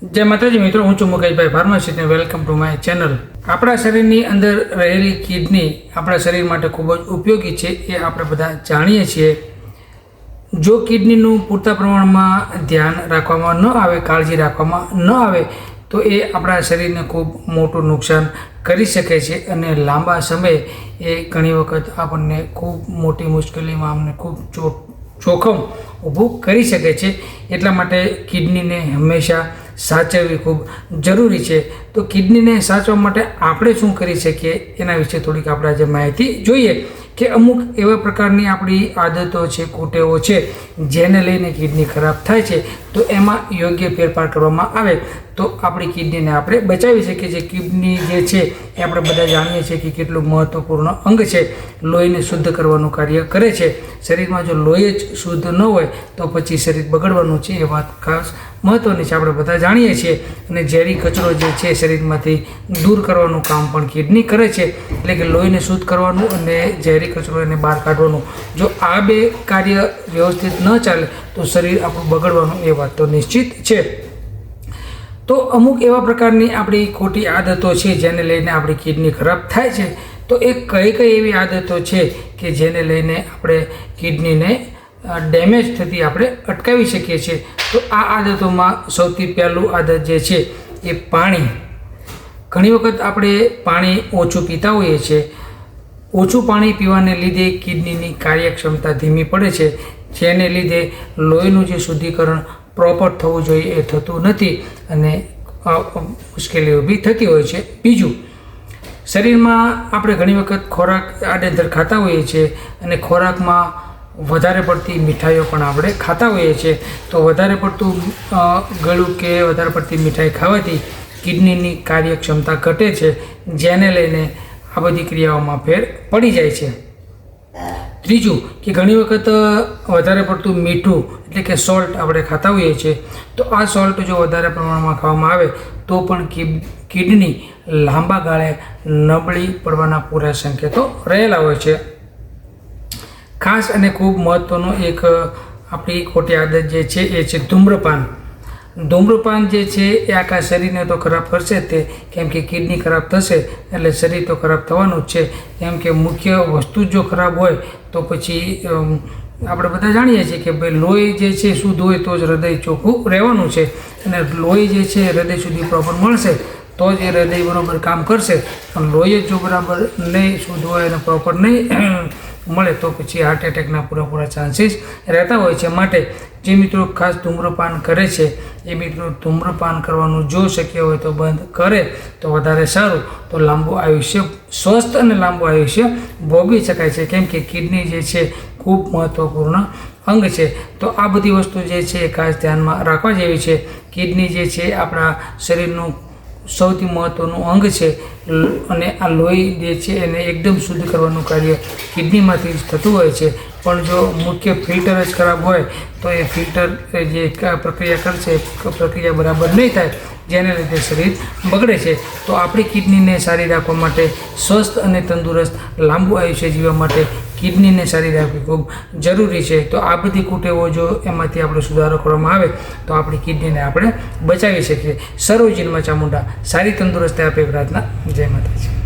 जय माताजी मित्रों, हूँ छूं मुकेशभाई फार्मासिस्ट ने वेलकम टू माय चैनल। આપણા શરીરની અંદર રહેલી કિડની આપણા શરીર માટે ખૂબ જ ઉપયોગી છે એ આપણે બધા જાણીએ છીએ। જો કિડનીનું પૂરતા પ્રમાણમાં ધ્યાન રાખવામાં ન આવે, કાળજી રાખવામાં ન આવે તો એ આપણા શરીરને ખૂબ મોટું નુકસાન કરી શકે છે અને લાંબા સમયે એ ઘણી વખત આપણને ખૂબ મોટી મુશ્કેલીમાં અમને ખૂબ જોખમ ઊભું કરી શકે છે। એટલા માટે કિડનીને હંમેશા સાચવવી ખૂબ જરૂરી છે। તો કિડનીને સાચવવા માટે આપણે શું કરી શકીએ એના વિશે થોડીક આપણે આજે માહિતી જોઈએ કે અમુક એવા પ્રકારની આપણી આદતો છે, કુટેવો છે જેને લઈને કિડની ખરાબ થાય છે, તો એમાં યોગ્ય ફેરફાર કરવામાં આવે તો આપણી કિડનીને આપણે બચાવી શકીએ છીએ। કિડની જે છે એ આપણે બધા જાણીએ છીએ કે કેટલું મહત્ત્વપૂર્ણ અંગ છે, લોહીને શુદ્ધ કરવાનું કાર્ય કરે છે। શરીરમાં જો લોહી જ શુદ્ધ ન હોય તો પછી શરીર બગડવાનું છે, એ વાત ખાસ મહત્ત્વની છે, આપણે બધા જાણીએ છીએ। અને ઝેરી કચરો જે છે શરીરમાંથી દૂર કરવાનું કામ પણ કિડની કરે છે, એટલે કે લોહીને શુદ્ધ કરવાનું અને ઝેરી કચરો એને બહાર કાઢવાનું। જો આ બે કાર્ય વ્યવસ્થિત ન ચાલે તો શરીર આપણું બગડવાનું એ વાત તો નિશ્ચિત છે। તો અમુક એવા પ્રકારની આપણી ખોટી આદતો છે જેને લઈને આપણી કિડની ખરાબ થાય છે, તો એ કઈ કઈ એવી આદતો છે કે જેને લઈને આપણે કિડનીને ડેમેજ થતી આપણે અટકાવી શકીએ છીએ। તો આ આદતોમાં સૌથી પહેલું આદત જે છે એ પાણી। ઘણી વખત આપણે પાણી ઓછું પીતા હોઈએ છીએ। ઓછું પાણી પીવાને લીધે કિડનીની કાર્યક્ષમતા ધીમી પડે છે, જેને લીધે લોહીનું જે શુદ્ધિકરણ પ્રોપર થવું જોઈએ એ થતું નથી અને મુશ્કેલી ઊભી થતી હોય છે। બીજું, શરીરમાં આપણે ઘણી વખત ખોરાક આડેધડ ખાતા હોઈએ છીએ અને ખોરાકમાં વધારે પડતી મીઠાઈઓ પણ આપણે ખાતા હોઈએ છીએ। તો વધારે પડતું ગળું કે વધારે પડતી મીઠાઈ ખાવાથી કિડનીની કાર્યક્ષમતા ઘટે છે, જેને લઈને આ બધી ક્રિયાઓમાં ફેર પડી જાય છે। ત્રીજું કે ઘણી વખત વધારે પડતું મીઠું એટલે કે સોલ્ટ આપણે ખાતા હોઈએ છીએ, તો આ સોલ્ટ જો વધારે પ્રમાણમાં ખાવામાં આવે તો પણ કિડની લાંબા ગાળે નબળી પડવાના પૂરા સંકેતો રહેલા હોય છે। ખાસ અને ખૂબ મહત્ત્વનો એક આપણી ખોટી આદત જે છે એ છે ધૂમ્રપાન। ધૂમ્રપાન જે છે એ આખા શરીરને તો ખરાબ કરશે તે, કેમ કે કિડની ખરાબ થશે એટલે શરીર તો ખરાબ થવાનું જ છે। કેમ કે મુખ્ય વસ્તુ જો ખરાબ હોય તો પછી આપણે બધા જાણીએ છીએ કે ભાઈ લોહી જે છે શુદ્ધ હોય તો જ હૃદય ચોખ્ખું રહેવાનું છે, અને લોહી જે છે હૃદય સુધી પ્રોપર મળશે તો જ એ હૃદય બરાબર કામ કરશે। પણ લોહી જો બરાબર નહીં શુદ્ધ હોય અને પ્રોપર નહીં મળે તો પછી હાર્ટ એટેકના પૂરેપૂરા ચાન્સીસ રહેતા હોય છે। માટે જે મિત્રો ખાસ ધૂમ્રપાન કરે છે એ મિત્રો ધૂમ્રપાન કરવાનું જો શક્ય હોય તો બંધ કરે તો વધારે સારું, તો લાંબુ આયુષ્ય, સ્વસ્થ અને લાંબુ આયુષ્ય ભોગવી શકાય છે, કેમ કે કિડની જે છે ખૂબ મહત્ત્વપૂર્ણ અંગ છે। તો આ બધી વસ્તુ જે છે એ ખાસ ધ્યાનમાં રાખવા જેવી છે। કિડની જે છે આપણા શરીરનું સૌથી મહત્ત્વનું અંગ છે અને આ લોહી જે છે એને એકદમ શુદ્ધ કરવાનું કાર્ય કિડનીમાંથી જ થતું હોય છે। પણ જો મુખ્ય ફિલ્ટર જ ખરાબ હોય તો એ ફિલ્ટર જે પ્રક્રિયા કરશે પ્રક્રિયા બરાબર નહીં થાય, જેને લીધે શરીર બગડે છે। તો આપણી કિડનીને સારી રાખવા માટે, સ્વસ્થ અને તંદુરસ્ત લાંબુ આયુષ્ય જીવવા માટે કિડનીને સારી રાખવી ખૂબ જરૂરી છે। તો આ બધી કુટેવો જો એમાંથી આપણે સુધારો કરવામાં આવે તો આપણી કિડનીને આપણે બચાવી શકીએ। સર્વજન્મ ચામુંડા સારી તંદુરસ્તી આપે પ્રાર્થના। જય માતાજી।